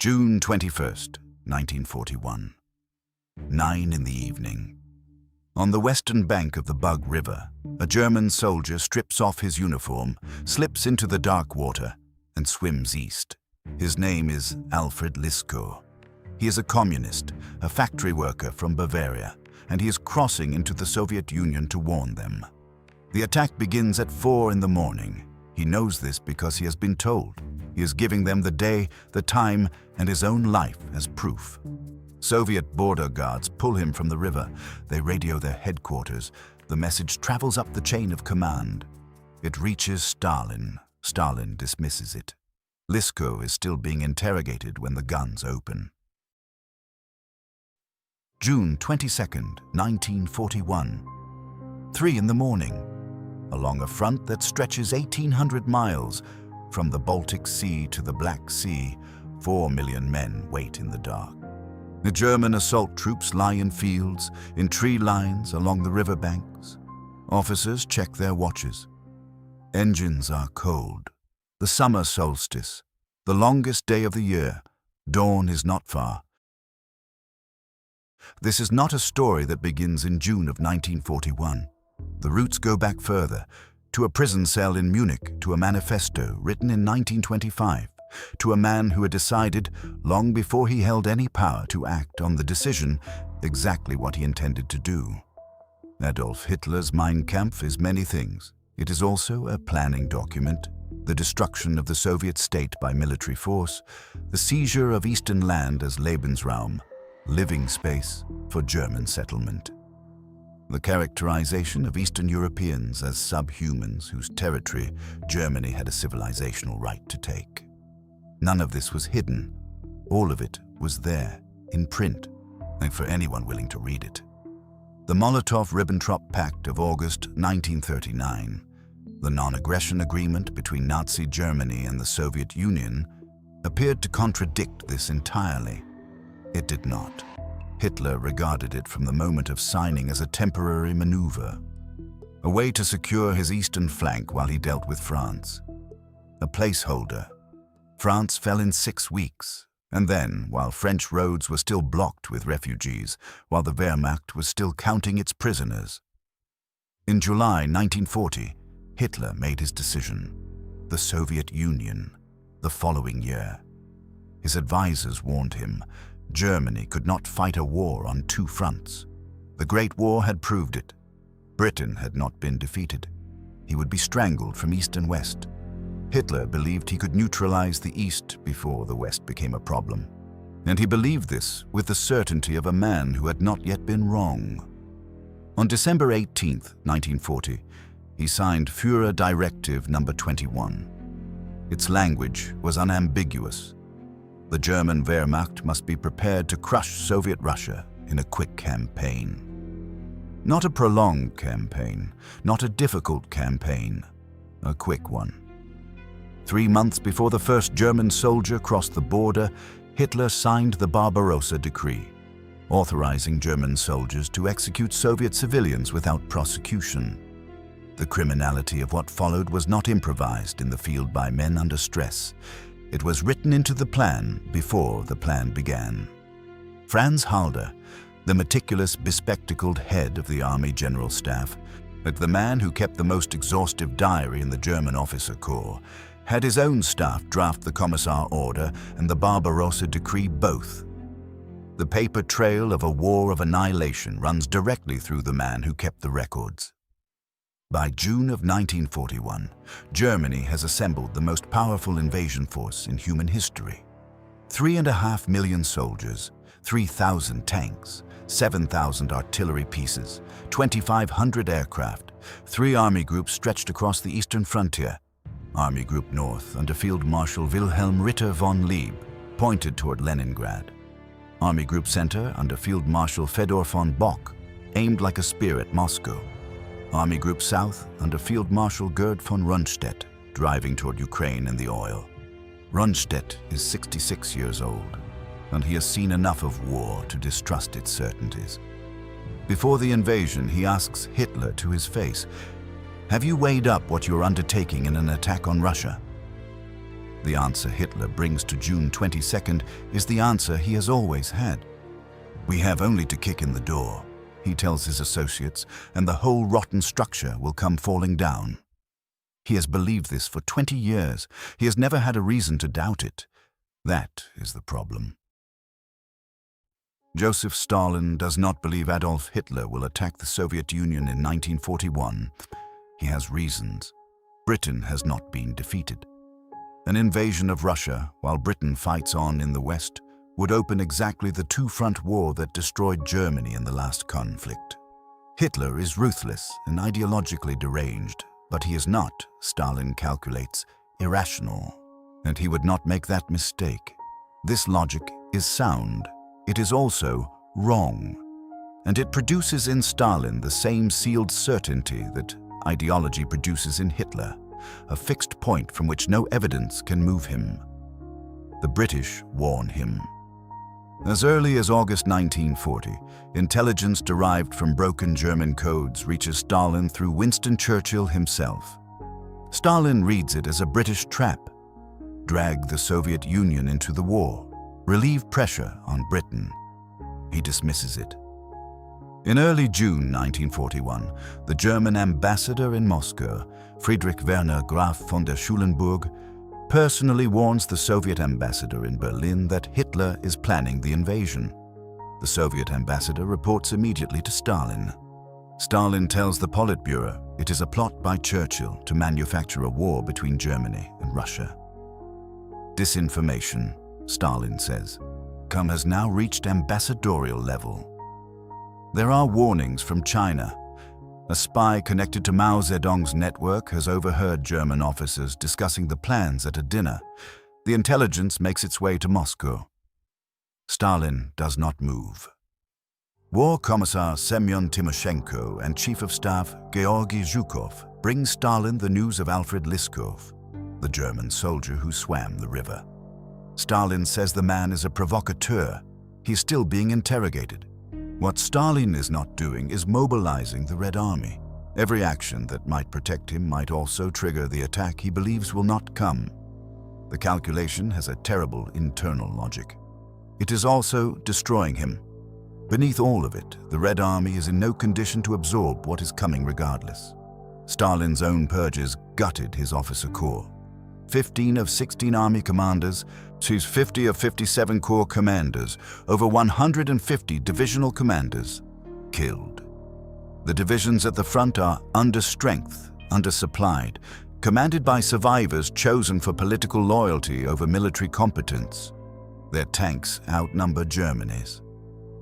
June 21st, 1941. 9 in the evening. On the western bank of the Bug River, a German soldier strips off his uniform, slips into the dark water, and swims east. His name is Alfred Liskow. He is a communist, a factory worker from Bavaria, and he is crossing into the Soviet Union to warn them. The attack begins at 4 in the morning. He knows this because he has been told. He is giving them the day, the time, and his own life as proof. Soviet border guards pull him from the river. They radio their headquarters. The message travels up the chain of command. It reaches Stalin. Stalin dismisses it. Liskow is still being interrogated when the guns open. June 22nd, 1941. 3 in the morning. Along a front that stretches 1,800 miles, from the Baltic Sea to the Black Sea, 4 million men wait in the dark. The German assault troops lie in fields, in tree lines along the riverbanks. Officers check their watches. Engines are cold. The summer solstice, the longest day of the year. Dawn is not far. This is not a story that begins in June of 1941. The roots go back further, to a prison cell in Munich, to a manifesto written in 1925, to a man who had decided, long before he held any power to act on the decision, exactly what he intended to do. Adolf Hitler's Mein Kampf is many things. It is also a planning document, the destruction of the Soviet state by military force, the seizure of Eastern land as Lebensraum, living space for German settlement. The characterization of Eastern Europeans as subhumans whose territory Germany had a civilizational right to take. None of this was hidden. All of it was there, in print, and for anyone willing to read it. The Molotov-Ribbentrop Pact of August 1939, the non-aggression agreement between Nazi Germany and the Soviet Union, appeared to contradict this entirely. It did not. Hitler regarded it from the moment of signing as a temporary maneuver, a way to secure his eastern flank while he dealt with France. A placeholder. France fell in 6 weeks, and then, while French roads were still blocked with refugees, while the Wehrmacht was still counting its prisoners. In July 1940, Hitler made his decision. The Soviet Union, the following year. His advisors warned him, Germany could not fight a war on 2 fronts. The Great War had proved it. Britain had not been defeated. He would be strangled from east and west. Hitler believed he could neutralize the East before the West became a problem. And he believed this with the certainty of a man who had not yet been wrong. On December 18, 1940, he signed Führer Directive No. 21. Its language was unambiguous. The German Wehrmacht must be prepared to crush Soviet Russia in a quick campaign. Not a prolonged campaign, not a difficult campaign, a quick one. 3 months before the first German soldier crossed the border, Hitler signed the Barbarossa Decree, authorizing German soldiers to execute Soviet civilians without prosecution. The criminality of what followed was not improvised in the field by men under stress. It was written into the plan before the plan began. Franz Halder, the meticulous, bespectacled head of the Army General Staff, but the man who kept the most exhaustive diary in the German officer corps, had his own staff draft the Commissar Order and the Barbarossa Decree both. The paper trail of a war of annihilation runs directly through the man who kept the records. By June of 1941, Germany has assembled the most powerful invasion force in human history. 3.5 million soldiers, 3,000 tanks, 7,000 artillery pieces, 2,500 aircraft, 3 army groups stretched across the eastern frontier. Army Group North under Field Marshal Wilhelm Ritter von Lieb, pointed toward Leningrad. Army Group Center under Field Marshal Fedor von Bock, aimed like a spear at Moscow. Army Group South under Field Marshal Gerd von Rundstedt, driving toward Ukraine and the oil. Rundstedt is 66 years old, and he has seen enough of war to distrust its certainties. Before the invasion, he asks Hitler to his face, "Have you weighed up what you're undertaking in an attack on Russia?" The answer Hitler brings to June 22nd is the answer he has always had. "We have only to kick in the door," he tells his associates, "and the whole rotten structure will come falling down." He has believed this for 20 years. He has never had a reason to doubt it. That is the problem. Joseph Stalin does not believe Adolf Hitler will attack the Soviet Union in 1941. He has reasons. Britain has not been defeated. An invasion of Russia, while Britain fights on in the West, would open exactly the two-front war that destroyed Germany in the last conflict. Hitler is ruthless and ideologically deranged, but he is not, Stalin calculates, irrational, and he would not make that mistake. This logic is sound. It is also wrong, and it produces in Stalin the same sealed certainty that ideology produces in Hitler, a fixed point from which no evidence can move him. The British warn him. As early as August 1940, intelligence derived from broken German codes reaches Stalin through Winston Churchill himself. Stalin reads it as a British trap. Drag the Soviet Union into the war. Relieve pressure on Britain. He dismisses it. In early June 1941, the German ambassador in Moscow, Friedrich Werner Graf von der Schulenburg, personally warns the Soviet ambassador in Berlin that Hitler is planning the invasion. The Soviet ambassador reports immediately to Stalin. Stalin tells the Politburo it is a plot by Churchill to manufacture a war between Germany and Russia. Disinformation, Stalin says, has now reached ambassadorial level. There are warnings from China. A spy connected to Mao Zedong's network has overheard German officers discussing the plans at a dinner. The intelligence makes its way to Moscow. Stalin does not move. War Commissar Semyon Timoshenko and Chief of Staff Georgy Zhukov bring Stalin the news of Alfred Liskov, the German soldier who swam the river. Stalin says the man is a provocateur. He's still being interrogated. What Stalin is not doing is mobilizing the Red Army. Every action that might protect him might also trigger the attack he believes will not come. The calculation has a terrible internal logic. It is also destroying him. Beneath all of it, the Red Army is in no condition to absorb what is coming regardless. Stalin's own purges gutted his officer corps. 15 of 16 army commanders, 50 of 57 corps commanders, over 150 divisional commanders killed. The divisions at the front are under strength, undersupplied, commanded by survivors chosen for political loyalty over military competence. Their tanks outnumber Germany's.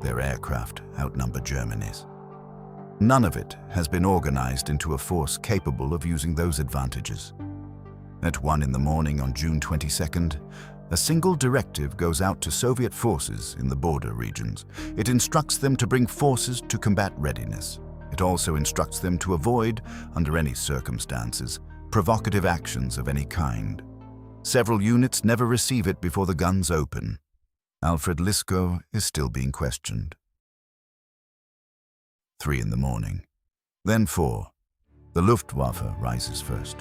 Their aircraft outnumber Germany's. None of it has been organized into a force capable of using those advantages. At 1 in the morning on June 22nd, a single directive goes out to Soviet forces in the border regions. It instructs them to bring forces to combat readiness. It also instructs them to avoid, under any circumstances, provocative actions of any kind. Several units never receive it before the guns open. Alfred Liskov is still being questioned. 3 in the morning. Then 4. The Luftwaffe rises first.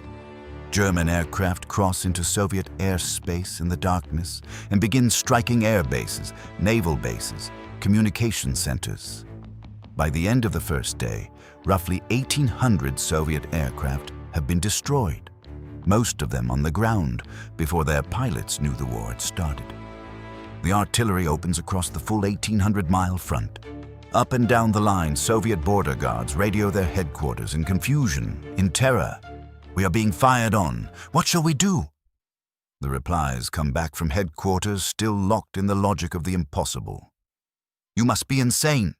German aircraft cross into Soviet airspace in the darkness and begin striking air bases, naval bases, communication centers. By the end of the first day, roughly 1,800 Soviet aircraft have been destroyed, most of them on the ground before their pilots knew the war had started. The artillery opens across the full 1,800-mile front. Up and down the line, Soviet border guards radio their headquarters in confusion, in terror. "We are being fired on. What shall we do?" The replies come back from headquarters still locked in the logic of the impossible. "You must be insane."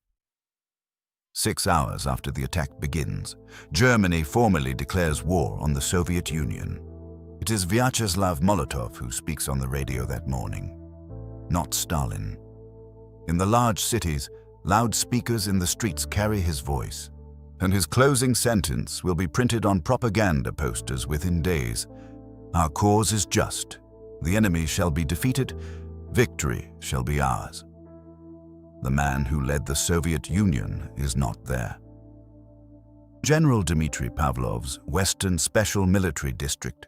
6 hours after the attack begins, Germany formally declares war on the Soviet Union. It is Vyacheslav Molotov who speaks on the radio that morning, not Stalin. In the large cities, loudspeakers in the streets carry his voice, and his closing sentence will be printed on propaganda posters within days. "Our cause is just. The enemy shall be defeated. Victory shall be ours." The man who led the Soviet Union is not there. General Dmitry Pavlov's Western Special Military District.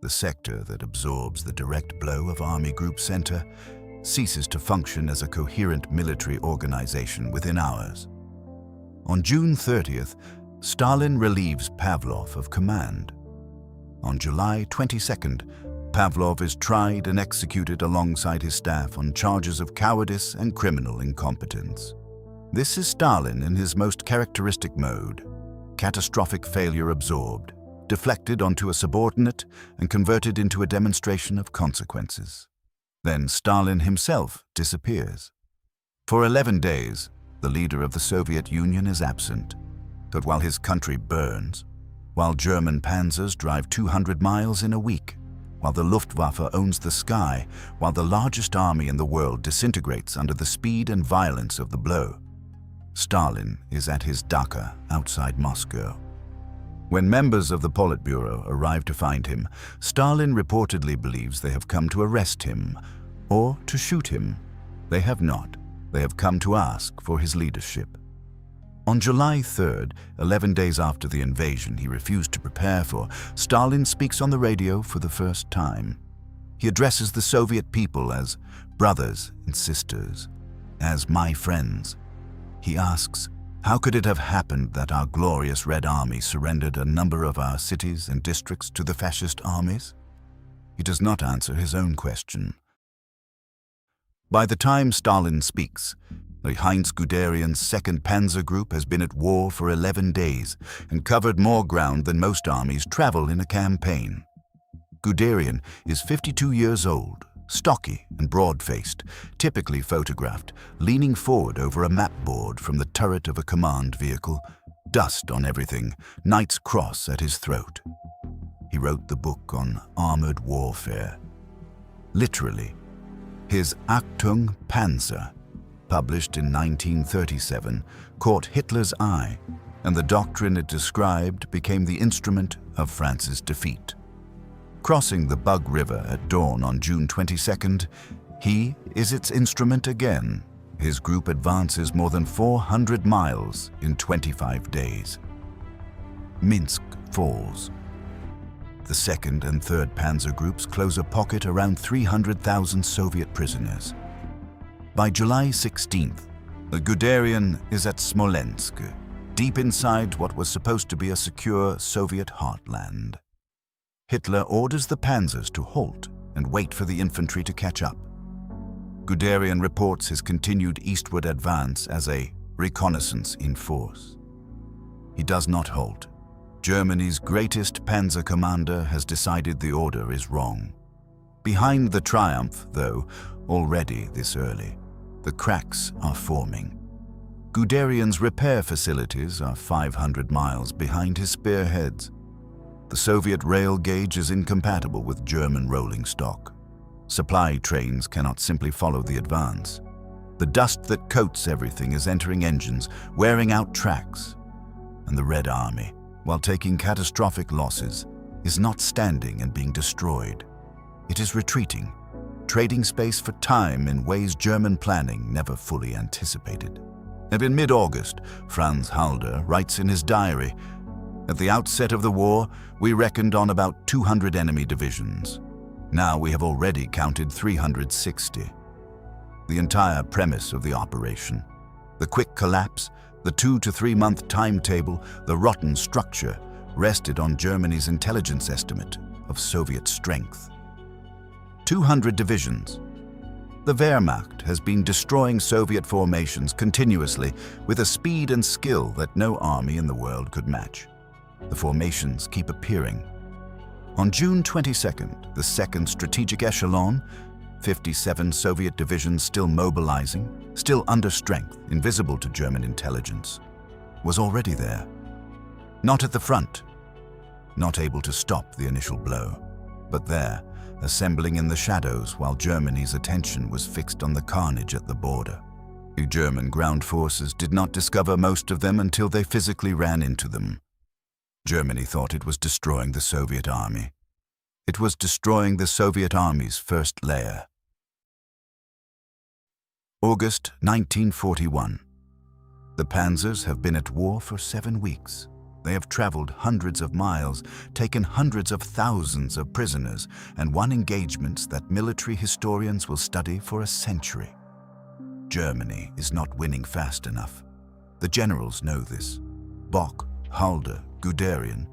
The sector that absorbs the direct blow of Army Group Center ceases to function as a coherent military organization within hours. On June 30th, Stalin relieves Pavlov of command. On July 22nd, Pavlov is tried and executed alongside his staff on charges of cowardice and criminal incompetence. This is Stalin in his most characteristic mode: catastrophic failure absorbed, deflected onto a subordinate, and converted into a demonstration of consequences. Then Stalin himself disappears. For 11 days, the leader of the Soviet Union is absent. But while his country burns, while German panzers drive 200 miles in a week, while the Luftwaffe owns the sky, while the largest army in the world disintegrates under the speed and violence of the blow, Stalin is at his dacha outside Moscow. When members of the Politburo arrive to find him, Stalin reportedly believes they have come to arrest him or to shoot him. They have not. They have come to ask for his leadership. On July 3rd, 11 days after the invasion he refused to prepare for, Stalin speaks on the radio for the first time. He addresses the Soviet people as brothers and sisters, as my friends. He asks, how could it have happened that our glorious Red Army surrendered a number of our cities and districts to the fascist armies? He does not answer his own question. By the time Stalin speaks, the Heinz Guderian's 2nd Panzer Group has been at war for 11 days and covered more ground than most armies travel in a campaign. Guderian is 52 years old, stocky and broad-faced, typically photographed, leaning forward over a map board from the turret of a command vehicle, dust on everything, Knight's Cross at his throat. He wrote the book on armored warfare. Literally, his Achtung Panzer, published in 1937, caught Hitler's eye, and the doctrine it described became the instrument of France's defeat. Crossing the Bug River at dawn on June 22nd, he is its instrument again. His group advances more than 400 miles in 25 days. Minsk falls. The 2nd and 3rd Panzer Groups close a pocket around 300,000 Soviet prisoners. By July 16th, the Guderian is at Smolensk, deep inside what was supposed to be a secure Soviet heartland. Hitler orders the panzers to halt and wait for the infantry to catch up. Guderian reports his continued eastward advance as a reconnaissance in force. He does not halt. Germany's greatest panzer commander has decided the order is wrong. Behind the triumph, though, already this early, the cracks are forming. Guderian's repair facilities are 500 miles behind his spearheads. The Soviet rail gauge is incompatible with German rolling stock. Supply trains cannot simply follow the advance. The dust that coats everything is entering engines, wearing out tracks. And the Red Army, while taking catastrophic losses, is not standing and being destroyed. It is retreating, trading space for time in ways German planning never fully anticipated. And in mid-August, Franz Halder writes in his diary, "At the outset of the war, we reckoned on about 200 enemy divisions. Now we have already counted 360. The entire premise of the operation, the quick collapse, the 2 to 3 month timetable, the rotten structure, rested on Germany's intelligence estimate of Soviet strength. 200 divisions. The Wehrmacht has been destroying Soviet formations continuously with a speed and skill that no army in the world could match. The formations keep appearing. On June 22nd, the 2nd Strategic Echelon, 57 Soviet divisions still mobilizing, still under strength, invisible to German intelligence, was already there. Not at the front, not able to stop the initial blow, but there, assembling in the shadows while Germany's attention was fixed on the carnage at the border. The German ground forces did not discover most of them until they physically ran into them. Germany thought it was destroying the Soviet army. It was destroying the Soviet army's first layer. August 1941. The panzers have been at war for 7 weeks. They have traveled hundreds of miles, taken hundreds of thousands of prisoners, and won engagements that military historians will study for a century. Germany is not winning fast enough. The generals know this. Bock, Halder, Guderian,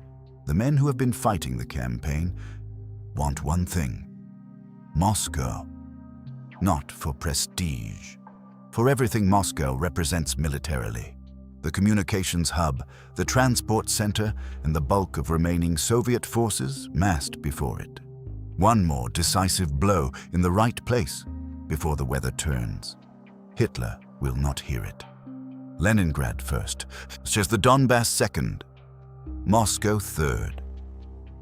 the men who have been fighting the campaign, want one thing: Moscow. Not for prestige, for everything Moscow represents militarily. The communications hub, the transport center, and the bulk of remaining Soviet forces massed before it. One more decisive blow in the right place before the weather turns. Hitler will not hear it. Leningrad first, says the Donbass second, Moscow third.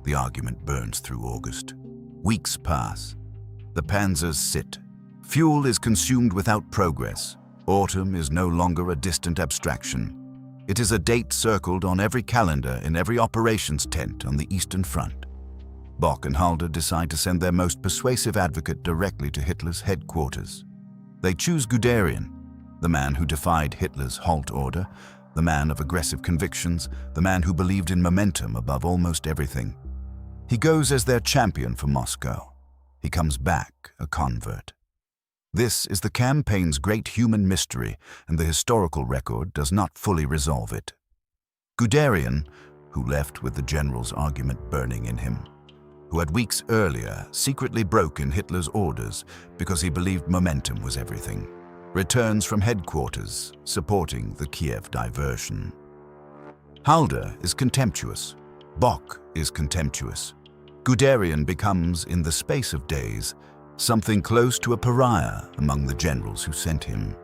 The argument burns through August. Weeks pass. The panzers sit. Fuel is consumed without progress. Autumn is no longer a distant abstraction. It is a date circled on every calendar in every operations tent on the Eastern Front. Bock and Halder decide to send their most persuasive advocate directly to Hitler's headquarters. They choose Guderian, the man who defied Hitler's halt order, the man of aggressive convictions, the man who believed in momentum above almost everything. He goes as their champion for Moscow. He comes back a convert. This is the campaign's great human mystery, and the historical record does not fully resolve it. Guderian, who left with the general's argument burning in him, who had weeks earlier secretly broken Hitler's orders because he believed momentum was everything, returns from headquarters, supporting the Kiev diversion. Halder is contemptuous. Bock is contemptuous. Guderian becomes, in the space of days, something close to a pariah among the generals who sent him.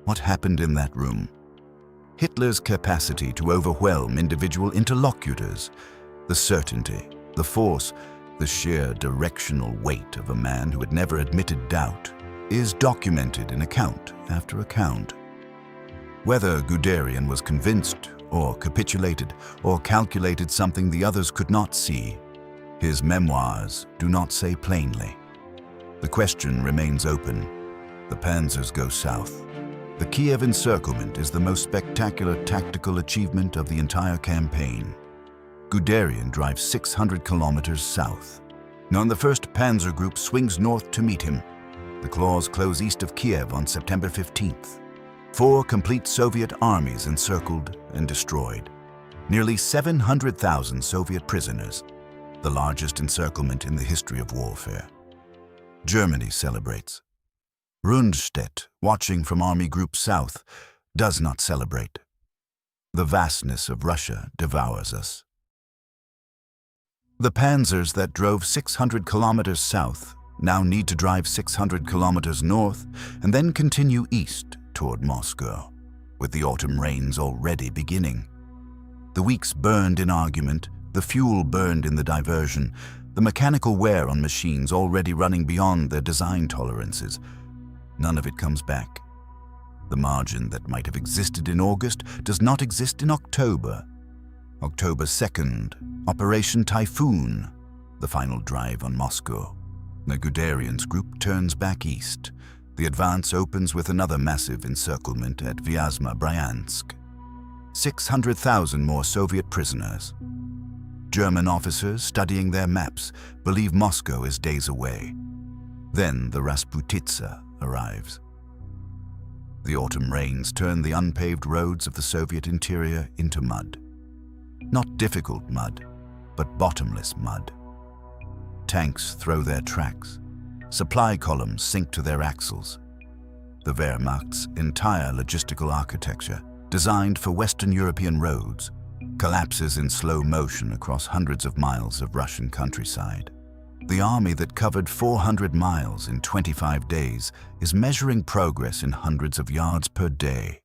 What happened in that room? Hitler's capacity to overwhelm individual interlocutors, the certainty, the force, the sheer directional weight of a man who had never admitted doubt, is documented in account after account. Whether Guderian was convinced or capitulated or calculated something the others could not see, his memoirs do not say plainly. The question remains open. The panzers go south. The Kiev encirclement is the most spectacular tactical achievement of the entire campaign. Guderian drives 600 kilometers south. Now the 1st Panzer Group swings north to meet him. The claws close east of Kiev on September 15th. 4 complete Soviet armies encircled and destroyed. Nearly 700,000 Soviet prisoners, the largest encirclement in the history of warfare. Germany celebrates. Rundstedt, watching from Army Group South, does not celebrate. The vastness of Russia devours us. The panzers that drove 600 kilometers south now need to drive 600 kilometers north and then continue east toward Moscow, with the autumn rains already beginning. The weeks burned in argument, the fuel burned in the diversion, the mechanical wear on machines already running beyond their design tolerances. None of it comes back. The margin that might have existed in August does not exist in October. October 2nd, Operation Typhoon, the final drive on Moscow. The Guderian's group turns back east. The advance opens with another massive encirclement at Vyazma-Bryansk. 600,000 more Soviet prisoners. German officers studying their maps believe Moscow is days away. Then the Rasputitsa arrives. The autumn rains turn the unpaved roads of the Soviet interior into mud. Not difficult mud, but bottomless mud. Tanks throw their tracks. Supply columns sink to their axles. The Wehrmacht's entire logistical architecture, designed for Western European roads, collapses in slow motion across hundreds of miles of Russian countryside. The army that covered 400 miles in 25 days is measuring progress in hundreds of yards per day.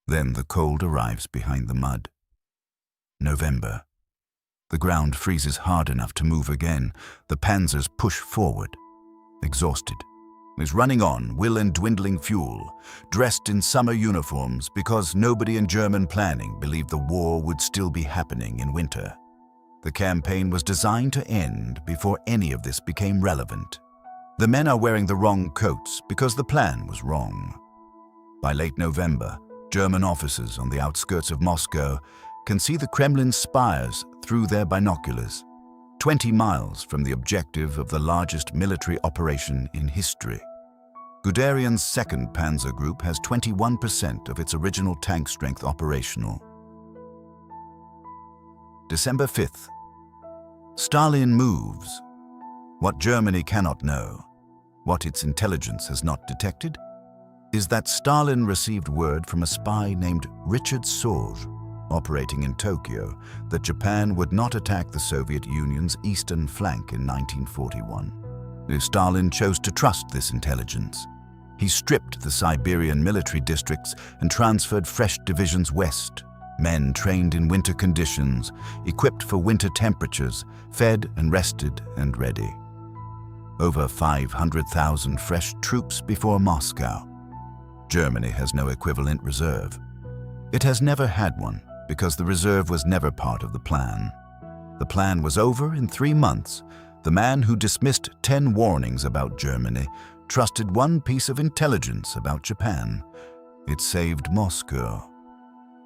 Then the cold arrives behind the mud. November. The ground freezes hard enough to move again. The panzers push forward. Exhausted, is running on will and dwindling fuel, dressed in summer uniforms because nobody in German planning believed the war would still be happening in winter. The campaign was designed to end before any of this became relevant. The men are wearing the wrong coats because the plan was wrong. By late November, German officers on the outskirts of Moscow can see the Kremlin's spires through their binoculars, 20 miles from the objective of the largest military operation in history. Guderian's 2nd Panzer Group has 21% of its original tank strength operational. December 5th. Stalin moves. What Germany cannot know, what its intelligence has not detected, is that Stalin received word from a spy named Richard Sorge, operating in Tokyo, that Japan would not attack the Soviet Union's eastern flank in 1941. Stalin chose to trust this intelligence. He stripped the Siberian military districts and transferred fresh divisions west, men trained in winter conditions, equipped for winter temperatures, fed and rested and ready. Over 500,000 fresh troops before Moscow. Germany has no equivalent reserve. It has never had one because the reserve was never part of the plan. The plan was over in 3 months. The man who dismissed 10 warnings about Germany trusted one piece of intelligence about Japan. It saved Moscow.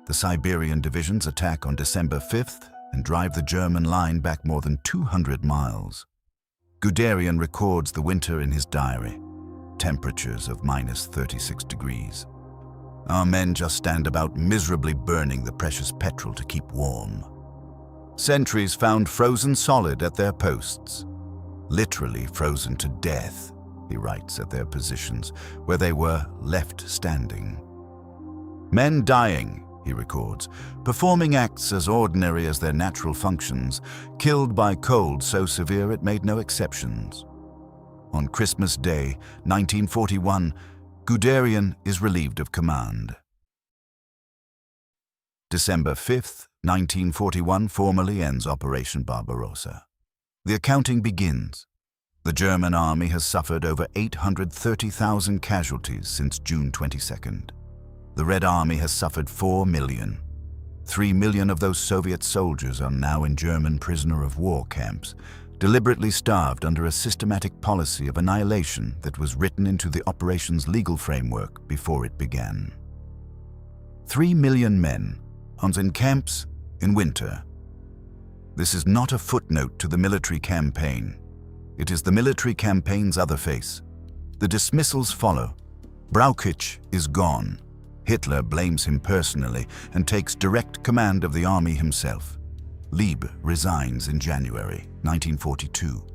The Siberian divisions attack on December 5th and drive the German line back more than 200 miles. Guderian records the winter in his diary. Temperatures of -36 degrees. Our men just stand about miserably burning the precious petrol to keep warm. Sentries found frozen solid at their posts. Literally frozen to death, he writes, at their positions, where they were left standing. Men dying, he records, performing acts as ordinary as their natural functions, killed by cold so severe it made no exceptions. On Christmas Day, 1941, Guderian is relieved of command. December 5th, 1941 formally ends Operation Barbarossa. The accounting begins. The German army has suffered over 830,000 casualties since June 22nd. The Red Army has suffered 4 million. 3 million of those Soviet soldiers are now in German prisoner of war camps, deliberately starved under a systematic policy of annihilation that was written into the operation's legal framework before it began. 3 million men in camps in winter. This is not a footnote to the military campaign. It is the military campaign's other face. The dismissals follow. Brauchitsch is gone. Hitler blames him personally and takes direct command of the army himself. Lieb resigns in January 1942.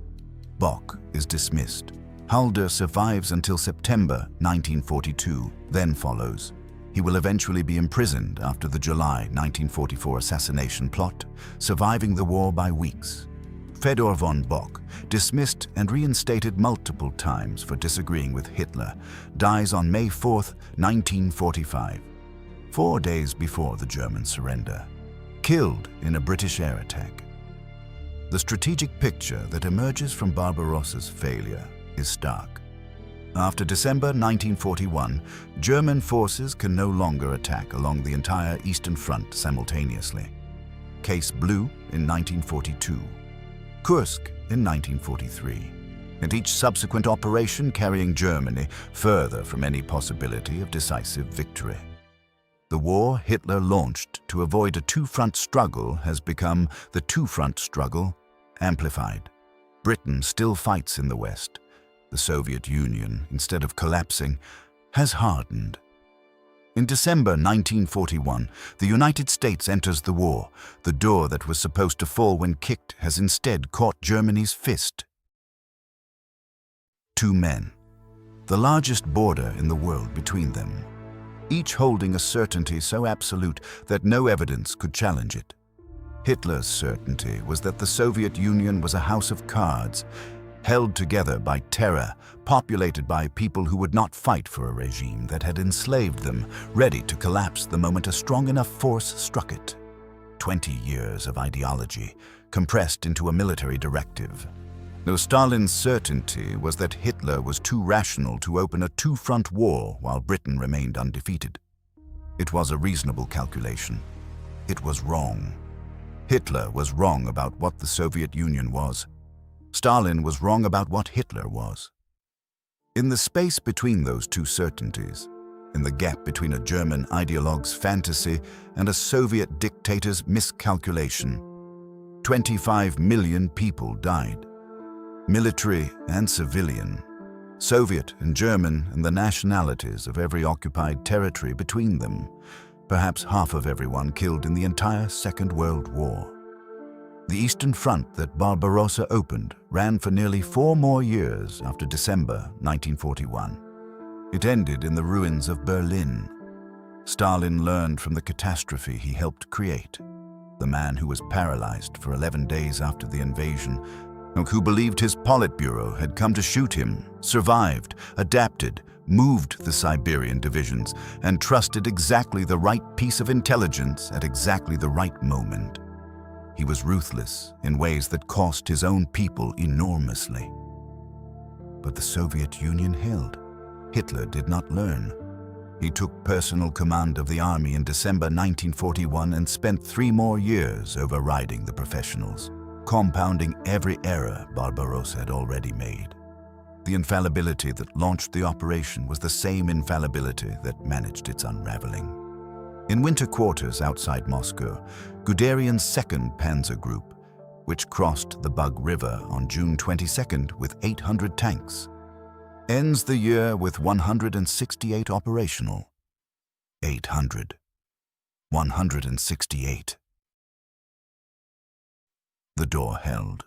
Bock is dismissed. Halder survives until September 1942, then follows. He will eventually be imprisoned after the July 1944 assassination plot, surviving the war by weeks. Fedor von Bock, dismissed and reinstated multiple times for disagreeing with Hitler, dies on May 4, 1945, 4 days before the German surrender, killed in a British air attack. The strategic picture that emerges from Barbarossa's failure is stark. After December 1941, German forces can no longer attack along the entire Eastern Front simultaneously. Case Blue in 1942. Kursk in 1943, and each subsequent operation carrying Germany further from any possibility of decisive victory. The war Hitler launched to avoid a two-front struggle has become the two-front struggle amplified. Britain still fights in the West. The Soviet Union, instead of collapsing, has hardened. In December 1941, the United States enters the war. The door that was supposed to fall when kicked has instead caught Germany's fist. 2 men, the largest border in the world between them, each holding a certainty so absolute that no evidence could challenge it. Hitler's certainty was that the Soviet Union was a house of cards, held together by terror, populated by people who would not fight for a regime that had enslaved them, ready to collapse the moment a strong enough force struck it. 20 years of ideology, compressed into a military directive. Though Stalin's certainty was that Hitler was too rational to open a two-front war while Britain remained undefeated. It was a reasonable calculation. It was wrong. Hitler was wrong about what the Soviet Union was. Stalin was wrong about what Hitler was. In the space between those two certainties, in the gap between a German ideologue's fantasy and a Soviet dictator's miscalculation. 25 million people died, military and civilian, Soviet and German, and the nationalities of every occupied territory between them, perhaps half of everyone killed in the entire Second World War. The Eastern Front that Barbarossa opened ran for nearly 4 more years after December 1941. It ended in the ruins of Berlin. Stalin learned from the catastrophe he helped create. The man who was paralyzed for 11 days after the invasion, who believed his Politburo had come to shoot him, survived, adapted, moved the Siberian divisions, and trusted exactly the right piece of intelligence at exactly the right moment. He was ruthless in ways that cost his own people enormously. But the Soviet Union held. Hitler did not learn. He took personal command of the army in December 1941 and spent 3 more years overriding the professionals, compounding every error Barbarossa had already made. The infallibility that launched the operation was the same infallibility that managed its unraveling. In winter quarters outside Moscow, Guderian's 2nd Panzer Group, which crossed the Bug River on June 22nd with 800 tanks, ends the year with 168 operational. 800. 168. The door held.